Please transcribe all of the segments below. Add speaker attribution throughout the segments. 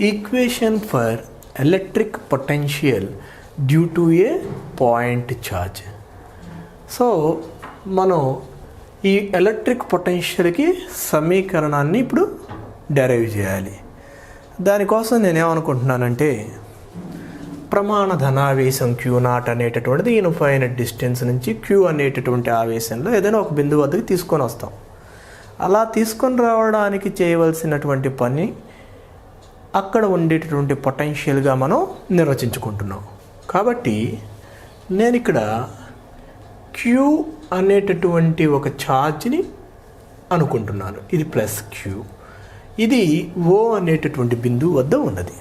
Speaker 1: Equation for electric potential due to A point charge. So మనం ఈ electric పొటెన్షియల్కి సమీకరణాన్ని ఇప్పుడు డెరైవ్ చేయాలి. దానికోసం నేనేమనుకుంటున్నానంటే, ప్రమాణ ధనావేశం Q0 అనేటటువంటిది ఇన్ఫైనైట్ డిస్టెన్స్ నుంచి Q అనేటటువంటి ఆవేశంలో ఏదైనా ఒక బిందువు వద్దకు తీసుకొని వస్తాం. అలా తీసుకొని రావడానికి చేయవలసినటువంటి పని అక్కడ ఉండేటటువంటి పొటెన్షియల్గా మనం నిర్వచించుకుంటున్నాం. కాబట్టి నేను ఇక్కడ Q అనేటటువంటి ఒక ఛార్జ్ని అనుకుంటున్నాను. ఇది ప్లస్ Q, ఇది O అనేటటువంటి బిందువు వద్ద ఉన్నది.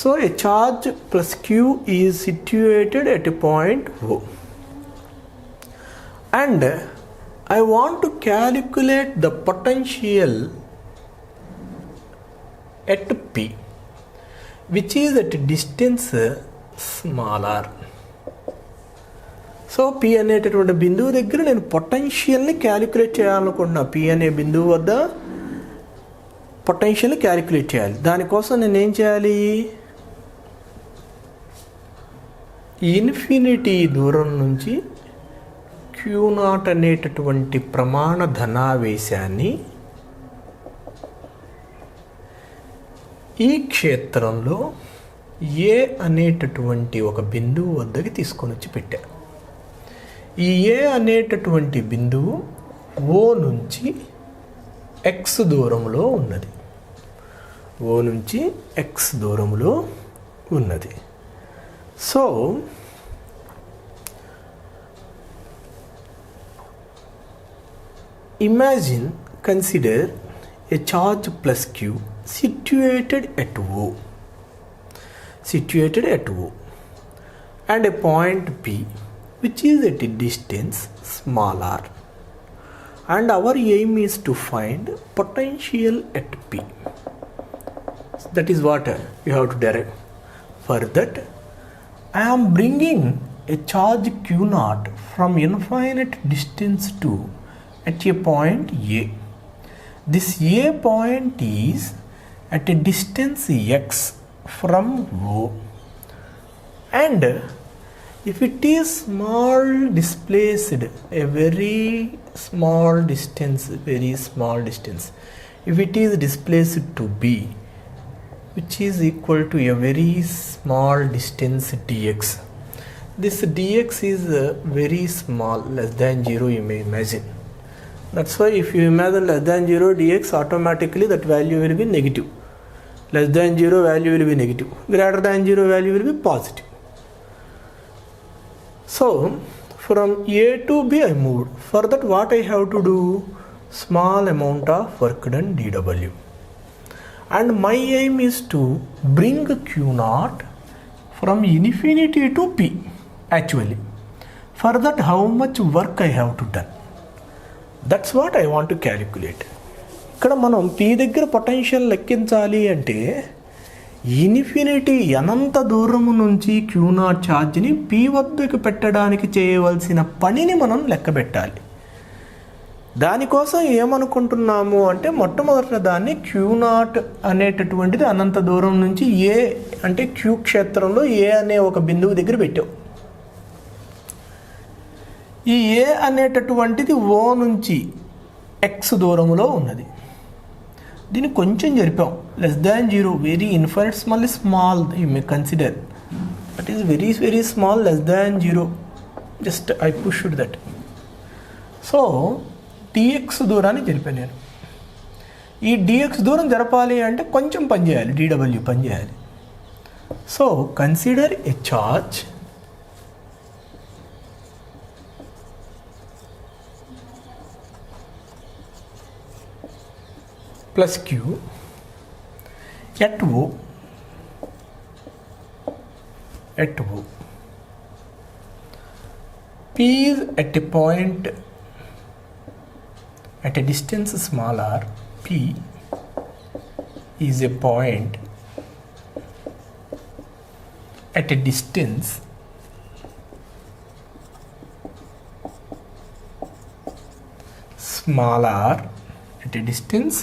Speaker 1: So A charge plus Q is situated at a point O and I want to calculate the potential at P which is at a distance small r. So P అనేటటువంటి బిందువు దగ్గర నేను పొటెన్షియల్ని calculate చేయాలనుకుంటున్నా. P అనే బిందువు వద్ద పొటెన్షియల్ని calculate చేయాలి. దానికోసం నేను ఏం చేయాలి? ఇన్ఫినిటీ దూరం నుంచి Q0 అనేటటువంటి ప్రమాణ ధనావేశాన్ని ఈ క్షేత్రంలో A అనేటటువంటి ఒక బిందువు వద్దకి తీసుకొని వచ్చి పెట్టారు. ఈ A అనేటటువంటి బిందువు O నుంచి X దూరంలో ఉన్నది. O నుంచి X దూరంలో ఉన్నది. So imagine, consider a charge plus Q situated at O and a point P which is at a distance small r, and our aim is to find potential at P. That is what you have to derive. For that I am bringing a charge Q0 from infinite distance to at a point A. This A point is at a distance x from O, and if it is small displaced, a very small distance, if it is displaced to B which is equal to a very small distance dx, this dx is very small, less than 0, you may imagine. That's why if you imagine less than 0 dx, automatically that value will be negative. Less than 0 value will be negative. Greater than 0 value will be positive. So from A to B I moved. For that what I have to do? Small amount of work done dW. And my aim is to bring Q0 from infinity to P actually. For that how much work I have to done? That's what I want to calculate. ఇక్కడ మనం P దగ్గర potential లెక్కించాలి అంటే infinity అనంత దూరము నుంచి Q0 ఛార్జ్ని P వద్దకు పెట్టడానికి చేయవలసిన పనిని మనం లెక్క పెట్టాలి. దానికోసం ఏమనుకుంటున్నాము అంటే, మొట్టమొదట దాన్ని Q0 అనేటటువంటిది అనంత దూరం నుంచి A అంటే Q క్షేత్రంలో A అనే ఒక బిందువు దగ్గర పెట్టాం. ఈ A అనేటటువంటిది O నుంచి X దూరంలో ఉన్నది. దీన్ని కొంచెం జరిపాం. Less than 0, very infinite small you may consider. That is very very small, less than 0. Just I pushed that. So dx దూరాన్ని జరిపాను నేను. ఈ dx దూరం జరపాలి అంటే కొంచెం పని చేయాలి, dw పని చేయాలి. So consider A charge plus Q at O, P is at a point at a distance small r. P is a point at a distance small r, at a distance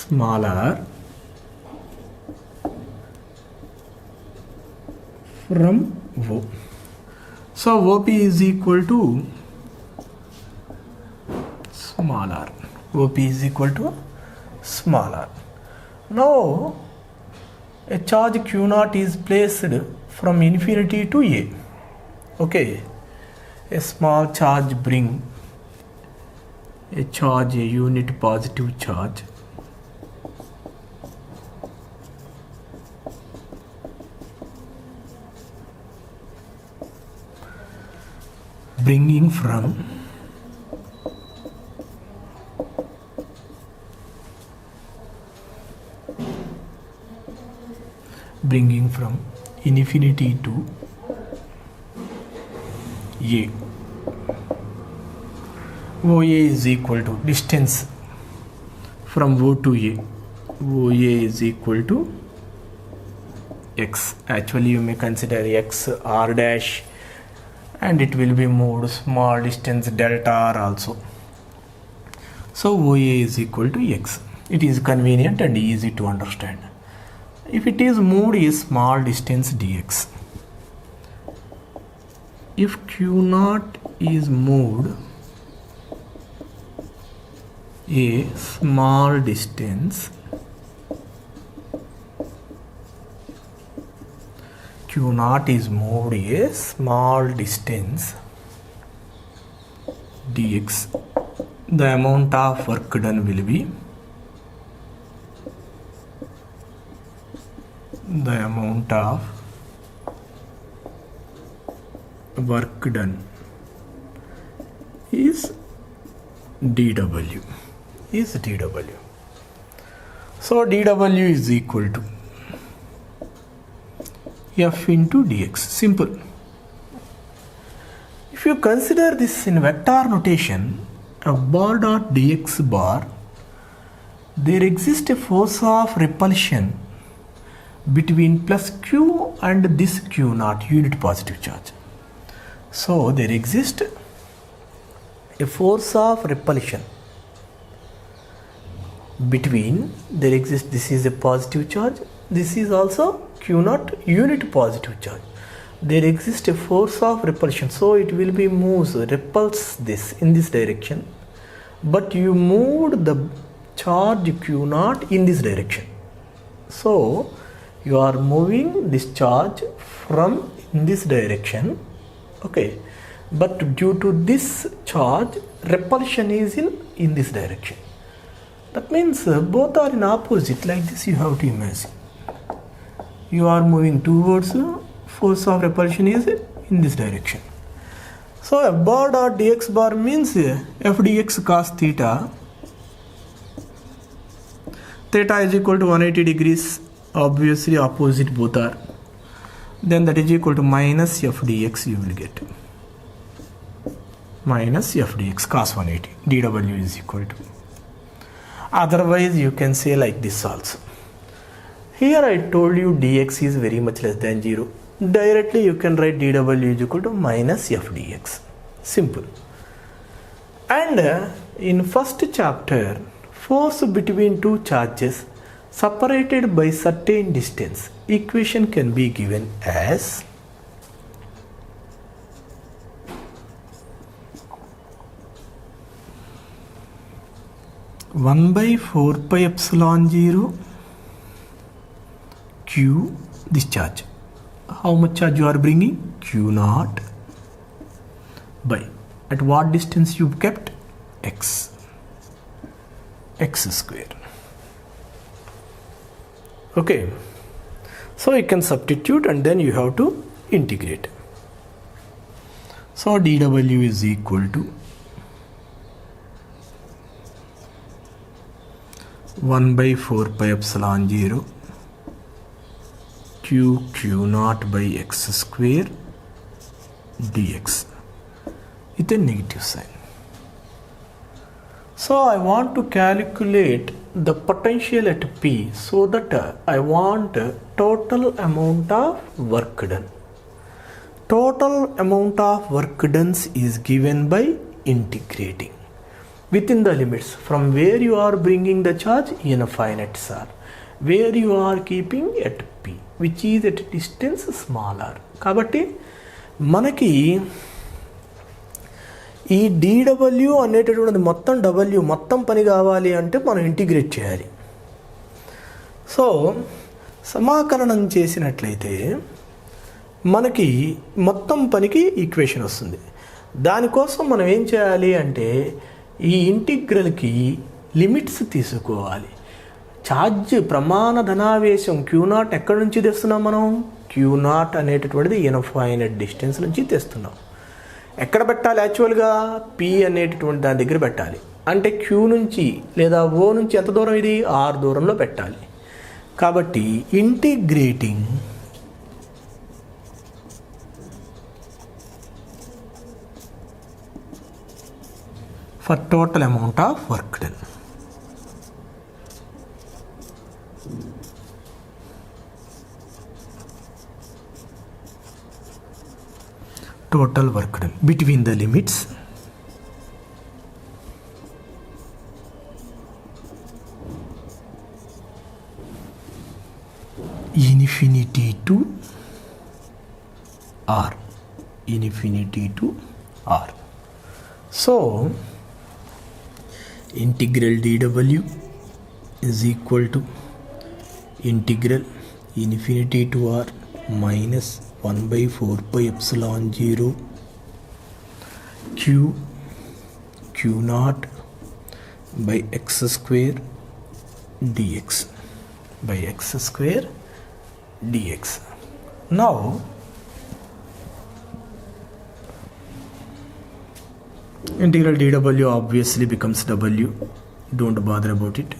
Speaker 1: small r, from O. So OP is equal to small r. OP is equal to small r. Now a charge Q naught is placed from infinity to A. Okay, a small charge bring a charge, a unit positive charge, bringing from infinity to A. OA is equal to distance from O to A. OA is equal to X. Actually you may consider X R dash, and it will be moved small distance delta R also. So OA is equal to X. It is convenient and easy to understand. If it is moved a small distance dx, if Q naught is moved a small distance, Q naught is moved a small distance dx, the amount of work done will be the amount of work done is dW. So dW is equal to F into dx. Simple. If you consider this in vector notation, F bar dot dx bar, there exists a force of repulsion between plus Q and this Q naught, unit positive charge. So there exists a force of repulsion between, this is a positive charge, this is also Q naught, unit positive charge. There exists a force of repulsion, so it will be repulse this in this direction, but you moved the charge Q naught in this direction. So you are moving this charge from in this direction, okay, but due to this charge repulsion is in this direction. That means both are in opposite, like this you have to imagine. You are moving towards, force of repulsion is in this direction. So F bar dot dx bar means F dx cos theta. Theta is equal to 180 degrees. Obviously opposite both are. Then that is equal to minus F dx, you will get. Minus F dx cos 180. dW is equal to. Otherwise you can say like this also. Here I told you dx is very much less than 0. Directly you can write dW is equal to minus F dx. Simple. And in first chapter, force between two charges separated by certain distance, equation can be given as one by 4 pi epsilon 0 Q, this charge. How much charge you are bringing? Q naught by, at what distance you kept? X square. Okay, so you can substitute and then you have to integrate. So dW is equal to 1 by 4 pi epsilon 0 Q naught by x square dx with a negative sign. So I want to calculate the potential at P, so that I want total amount of work done. Total amount of work done is given by integrating within the limits from where you are bringing the charge in a finite R, where you are keeping at P. Which is at distance smaller. కాబట్టి మనకి ఈ dw అనేటటువంటిది మొత్తం w మొత్తం పని కావాలి అంటే మనం ఇంటిగ్రేట్ చేయాలి. సో సమాకలనం చేసినట్లయితే మనకి మొత్తం పనికి ఈక్వేషన్ వస్తుంది. దానికోసం మనం ఏం చేయాలి అంటే ఈ ఇంటిగ్రల్కి లిమిట్స్ తీసుకోవాలి. ఛార్జ్ ప్రమాణ ధనావేశం Q0 ఎక్కడి నుంచి తెస్తున్నాం మనం? Q0 అనేటటువంటిది ఇన్ఫైనైట్ డిస్టెన్స్ నుంచి తెస్తున్నాం. ఎక్కడ పెట్టాలి? యాక్చువల్గా P అనేటటువంటి దాని దగ్గర పెట్టాలి. అంటే Q నుంచి లేదా O నుంచి ఎంత దూరం ఇది? R దూరంలో పెట్టాలి. కాబట్టి integrating for total amount of work done. Total work done between the limits infinity to r, infinity to r. So integral dw is equal to integral infinity to r minus 1 by 4 pi epsilon 0 Q0 by x square dx by x square dx. Now integral dw obviously becomes w, don't bother about it.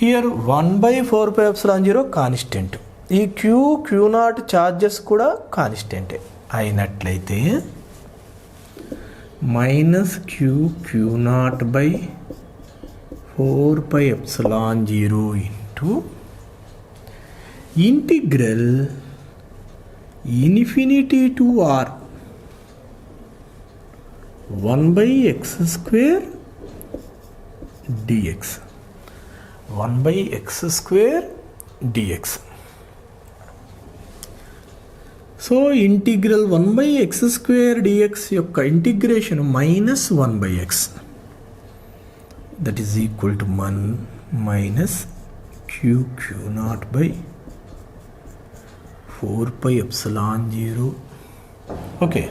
Speaker 1: Here 1 by 4 pi epsilon 0 constant. ఈ Q0 charges కూడా కాన్స్టెంటే అయినట్లయితే minus Q0 by 4 pi epsilon 0 into integral infinity to r 1 by x square dx 1 by x square dx. సో integral 1 by x square dx యొక్క integration minus 1 by x that is equal to 1 మైనస్ Q0 by 4 pi epsilon 0. Okay,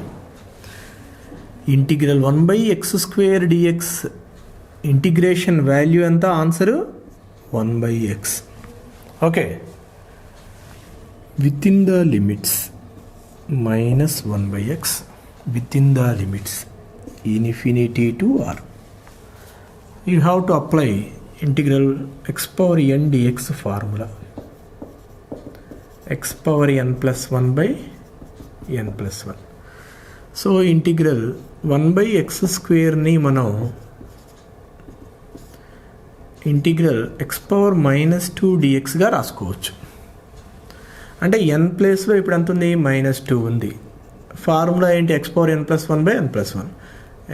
Speaker 1: integral 1 by x square dx integration value ఎంత? Answer 1 by x. Okay, with in the limits minus 1 by x within the limits infinity to r. You have to apply integral x power n dx formula. X power n plus 1 by n plus 1. So integral 1 by x square ni manam integral x power minus 2 dx గా రాసుకోవచ్చు. అంటే n ప్లేస్లో ఇప్పుడు ఎంత ఉంది? -2 ఉంది. Formula ఏంటి? x power n plus 1 by n plus 1.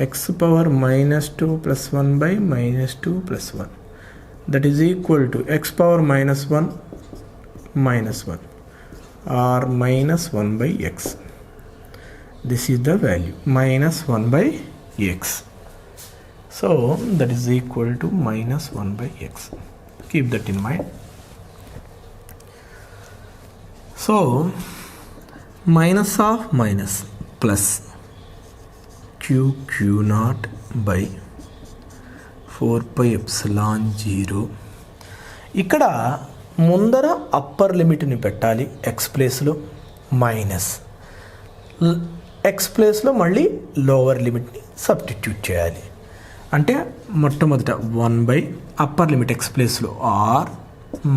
Speaker 1: x power -2 plus 1 by -2 plus 1 that is equal to x power -1 or -1 by x. This is the value -1 by x. So that is equal to -1 by x. Keep that in mind. So minus of minus plus Q0 by 4 pi epsilon 0. ఇక్కడ ముందర upper లిమిట్ని పెట్టాలి X ప్లేస్లో, minus X ప్లేస్లో మళ్ళీ lower లిమిట్ని substitute చేయాలి. అంటే మొట్టమొదట 1 by upper limit x ప్లేస్లో ఆర్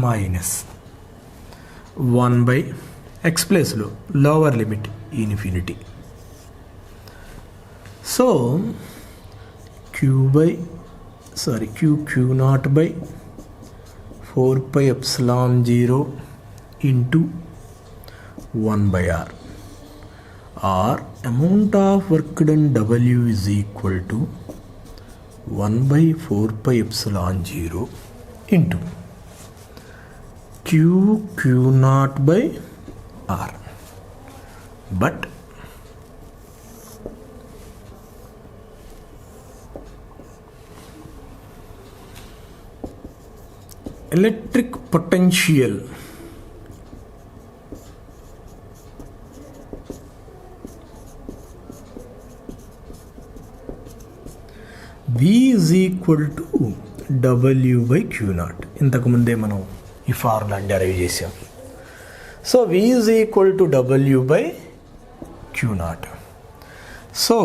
Speaker 1: మైనస్ 1 బై ఎక్స్ ప్లేస్లో lower limit infinity. So Q0 by 4 pi epsilon 0 into 1 by r. Or amount of work done W is equal to 1 by 4 pi epsilon 0 into Q naught by R. But electric potential V is equal to W by Q naught. ఇంతకు ముందే మనం ఈ formula derive చేసాం. So V is equal to W by Q naught. So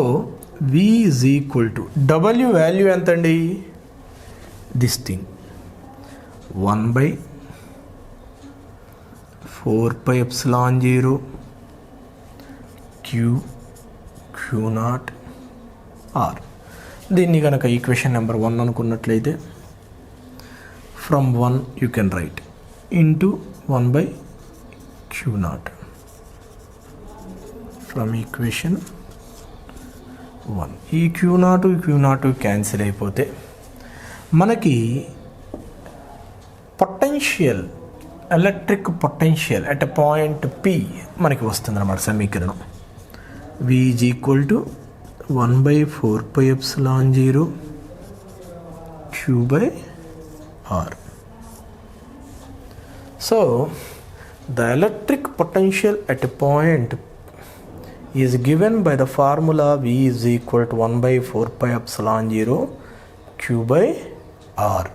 Speaker 1: V is equal to W value ఎంత అండి? This thing 1 by 4 pi epsilon 0 Q naught R. దీన్ని కనుక equation number 1 అనుకున్నట్లయితే from 1 you can write into 1 by Q naught from equation 1. ఈ Q naught cancel అయిపోతే మనకి potential electric potential at a point P మనకి వస్తుంది అన్నమాట సమీకరణం. V is equal to 1 by 4 pi epsilon 0 Q by R. So the electric potential at a point is given by the formula V is equal to 1 by 4 pi epsilon 0 Q by R.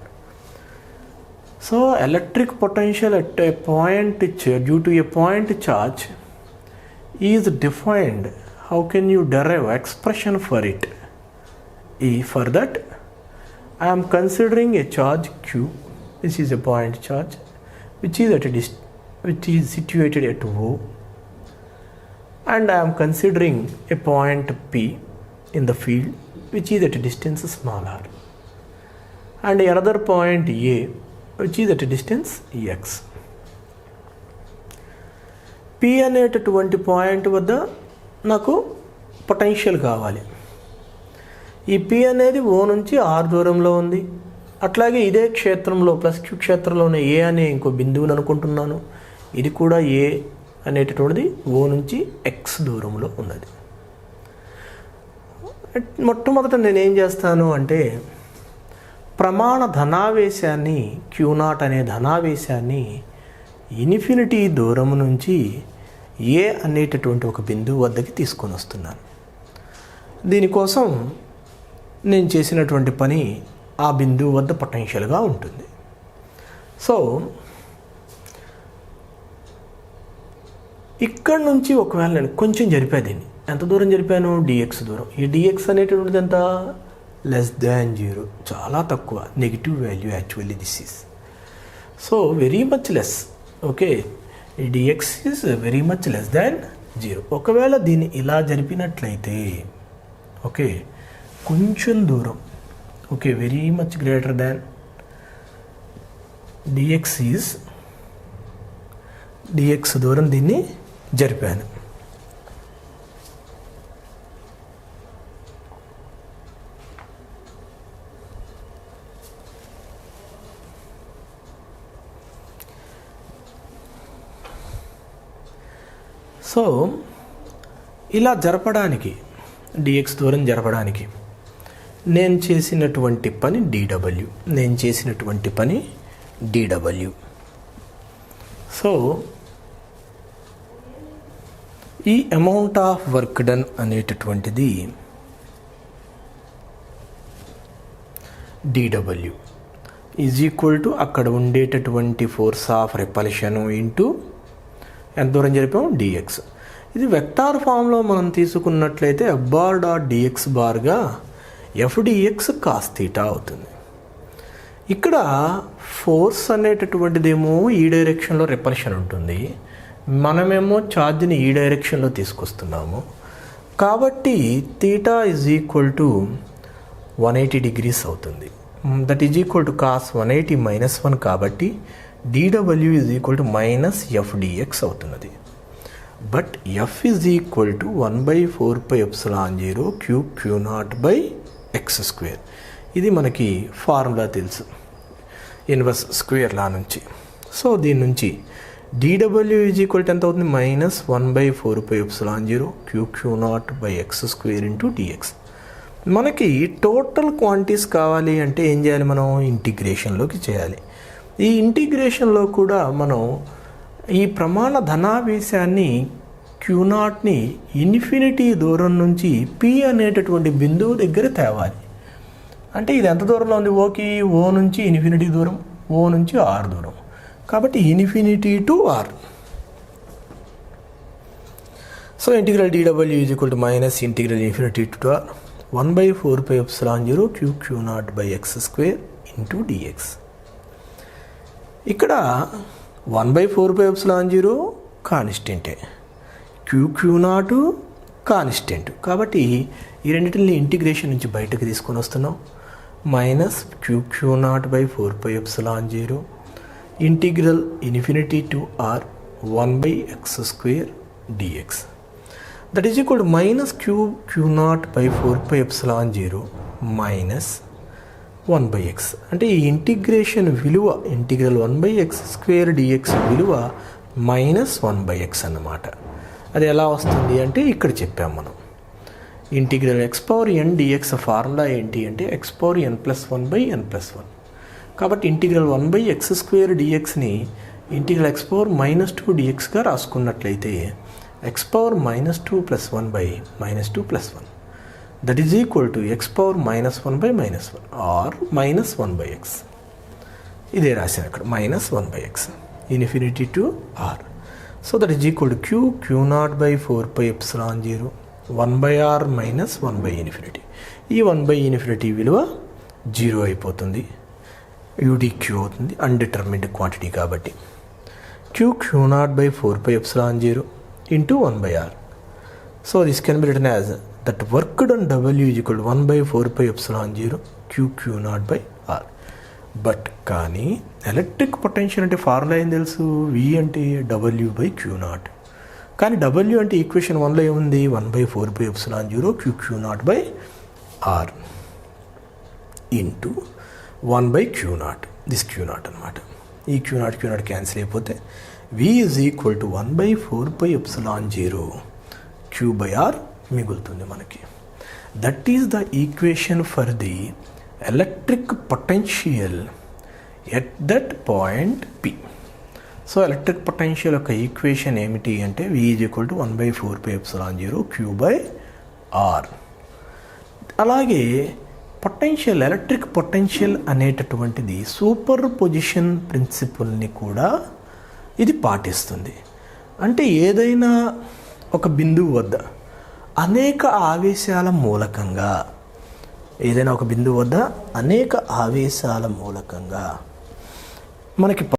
Speaker 1: So electric potential at a point due to a point charge is defined. How can you derive expression for it? For that I am considering a charge Q, which is a point charge, which is situated at O, and I am considering a point P in the field, which is at a distance small r, and another point A, which is at a distance x. P అనేటటువంటి point వద్ద నాకు potential కావాలి. ఈ P అనేది O నుంచి R దూరంలో ఉంది. అట్లాగే ఇదే క్షేత్రంలో ప్లస్ Q క్షేత్రంలోనే A అనే ఇంకో బిందువుని అనుకుంటున్నాను. ఇది కూడా A అనేటటువంటిది O నుంచి X దూరంలో ఉన్నది. మొట్టమొదట నేనేం చేస్తాను అంటే ప్రమాణ ధనావేశాన్ని Q0 అనే ధనావేశాన్ని ఇన్ఫినిటీ దూరం నుంచి A అనేటటువంటి ఒక బిందువు వద్దకి తీసుకొని వస్తున్నాను. దీనికోసం నేను చేసినటువంటి పని ఆ బిందువు వద్ద పొటెన్షియల్గా ఉంటుంది. సో ఇక్కడ నుంచి ఒకవేళ నేను కొంచెం జరిపా దీన్ని, ఎంత దూరం జరిపాను? dx దూరం. ఈ dx అనేటటువంటిది ఎంత? <0, చాలా తక్కువ, negative value actually this is. So very much less. Okay, ఈ dx is very much less than 0. ఒకవేళ దీన్ని ఇలా జరిపినట్లయితే ఓకే కొంచెం దూరం, okay very much greater than dx దూరం దీన్ని జరిపాను. సో ఇలా జరపడానికి dx దూరం జరపడానికి నేను చేసినటువంటి పని dw. సో ఈ అమౌంట్ ఆఫ్ వర్క్ డన్ అనేటటువంటిది dw ఈజ్ ఈక్వల్ టు అక్కడ ఉండేటటువంటి ఫోర్స్ ఆఫ్ రిపల్షన్ ఇంటూ ఎంత దూరం జరిపాం dx. ఇది వెక్టార్ ఫామ్లో మనం తీసుకున్నట్లయితే f bar dot dx బార్గా fdx cos θ అవుతుంది. ఇక్కడ ఫోర్స్ అనేటటువంటిదేమో ఈ డైరెక్షన్లో రిపల్షన్ ఉంటుంది, మనమేమో ఛార్జ్ని ఈ డైరెక్షన్లో తీసుకొస్తున్నాము. కాబట్టి θ ఈజ్ ఈక్వల్ టు 180 degrees అవుతుంది. That is equal to cos 180 - 1 కాబట్టి dw is equal to minus fdx అవుతున్నది. But f is equal to 1/4 pi epsilon 0 Q0 by x². ఇది మనకి ఫార్ములా తెలుసు ఇన్వర్స్ స్క్వేర్ లా నుంచి. సో దీని నుంచి dw ఈజ్ ఈక్వల్ టు ఎంత అవుతుంది, -1/4πε0 Q0/x² ఇంటూ dx. మనకి టోటల్ క్వాంటిటీస్ కావాలి అంటే ఏం చేయాలి, మనం ఇంటిగ్రేషన్లోకి చేయాలి. ఈ ఇంటిగ్రేషన్లో కూడా మనం ఈ ప్రమాణ ధనావేశాన్ని Q0ని ఇన్ఫినిటీ దూరం నుంచి P అనేటటువంటి బిందువు దగ్గర తేవాలి. అంటే ఇది ఎంత దూరంలో ఉంది, ఓకి ఓ నుంచి ఇన్ఫినిటీ దూరం, ఓ నుంచి ఆర్ దూరం, కాబట్టి infinity to R. So integral dw is equal to minus integral infinity to R 1/4πε0 Q0/x² into dx. ఇక్కడ 1/4πε0 కాన్స్టెంటే, Q0 కాన్స్టెంట్, కాబట్టి ఈ రెండింటిని ఇంటిగ్రేషన్ నుంచి బయటకు తీసుకొని వస్తున్నాం. Minus Q0/4πε0 integral infinity to r 1/x² dx. That is equal to minus Q0/4πε0 minus 1/x. అంటే ఈ ఇంటిగ్రేషన్ విలువ ఇంటిగ్రల్ 1/x² dx విలువ మైనస్ 1/x అన్నమాట. అది ఎలా వస్తుంది అంటే ఇక్కడ చెప్పాం మనం, ఇంటిగ్రల్ x⁴n dx ఫార్ములా ఏంటి అంటే x⁴n+1/n+1. కాబట్టి ఇంటిగ్రల్ 1/x² dxని ఇంటిగ్రల్ x⁻−2 dxగా రాసుకున్నట్లయితే x⁻−2+1/−2+1 that is equal to x⁻−1/−1 or -1/x. ఇదే రాశాను అక్కడ -1/x infinity to R. So that is equal to Q0/4πε0 1/r minus 1/∞. ఈ 1/∞ విలువ 0 అయిపోతుంది, UDQ అవుతుంది, అన్డిటర్మిన్డ్ క్వాంటిటీ కాబట్టి. Q0/4πε0 into 1/r. So this can be written as that work done W is equal 1/4πε0 Q0/r. But కానీ electric potential అంటే formula ఏం తెలుసు, V అంటే W/Q0. కానీ W అంటే ఈక్వేషన్ 1లో ఏముంది, 1/4πε0 Q0/r into 1/Q0. This Q0 అనమాట. ఈ Q0 క్యాన్సిల్ అయిపోతే V is equal to 1/4πε0 Q/r మిగులుతుంది మనకి. That is the equation for the electric potential at that point P. So electric potential యొక్క ఈక్వేషన్ ఏమిటి అంటే V is equal to 1/4πε0 Q/r. అలాగే potential, electric potential అనేటటువంటిది superposition ప్రిన్సిపల్ని కూడా ఇది పాటిస్తుంది. అంటే ఏదైనా ఒక బిందువు వద్ద అనేక ఆవేశాల మూలకంగా మనకి